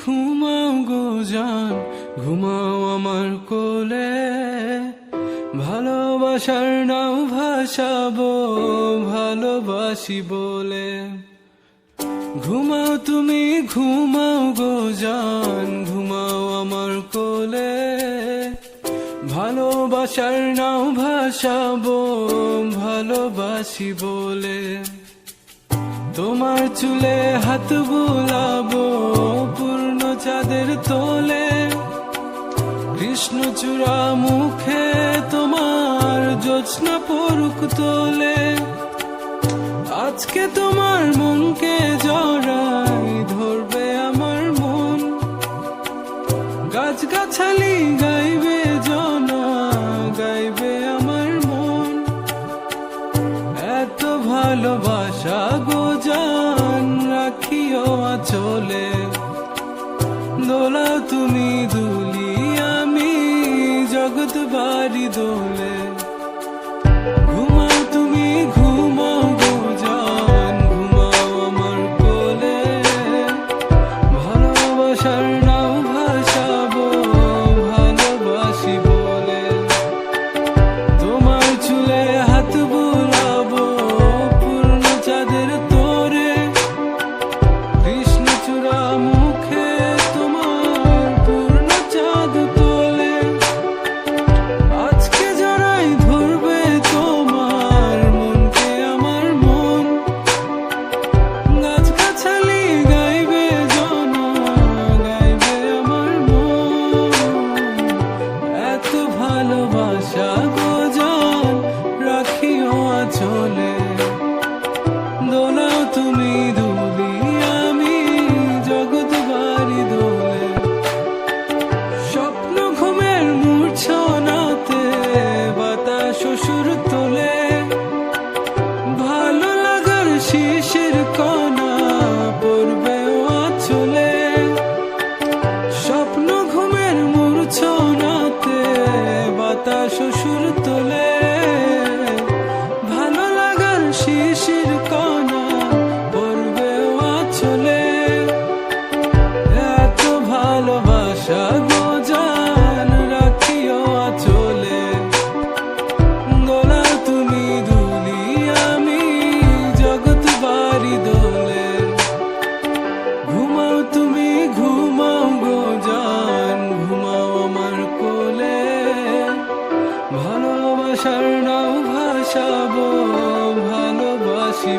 ঘুমাও গো জান, ঘুমাও আমার কোলে। ভালোবাসার নাও ভাসাবো ভালোবাসি বলে। ঘুমাও তুমি ঘুমাও গো জান, ঘুমাও আমার কোলে। ভালোবাসার নাও ভাসাবো ভালোবাসি বলে। তোমার চুলে হাত বুলাবো পূর্ণ চাঁদের তোলে। কৃষ্ণচূড়া মুখে তোমার জ্যোৎস্না পড়ুক তোলে। আজকে তোমার মনকে জড়াই ধরবে আমার মন। গাছগাছালি গাইবে জনা, গাইবে আমার মন। এত ভালোবাসা গো জান, রাখিও আঁচলে। দোলাও তুমি দুলি, আমি জগৎ বাড়ি দোলে। ঘুমাও তুমি ঘুমাও গো জান, ঘুমাও আমার কোলে। ভালোবাসার নাও ভাসাবো ভালোবাসি বলে। তোমার চুলে হাত বুলাবো পূর্ণ চাঁদের তোরে। কৃষ্ণচূড়া মুখে তোমার পূর্ণ চাঁদ তোলে। আজকে জড়াই ধরবে তোমার মনকে আমার মন। গাছগাছালি গাইবে জনা, গাইবে আমার মন। এত ভালোবাসা গো জান, রাখিও আঁচলে। দোলাও তুমি দুলি, আমি জগৎ বাড়ি দোলে। স্বপ্ন ঘুমের মূর্ছনাতে বাতাস সুর তোলে। ভালো লাগার শিশির কণা পড়বে আঁচলে। স্বপ্ন ঘুমের মূর্ছনাতে বাতাস সুর তোলে। ভালো লাগার শিশির কণা পড়বে আঁচলে। এত ভালোবাসা গো জান, রাখিও আঁচলে। দোলা তুমি দুলি, আমি জগৎ বাড়ি দোলে। ঘুমাও তুমি ঘুমাও গো জান, ঘুমাও আমার কোলে। ভালোবাসার নাও ভাসাবো ভালোবাসি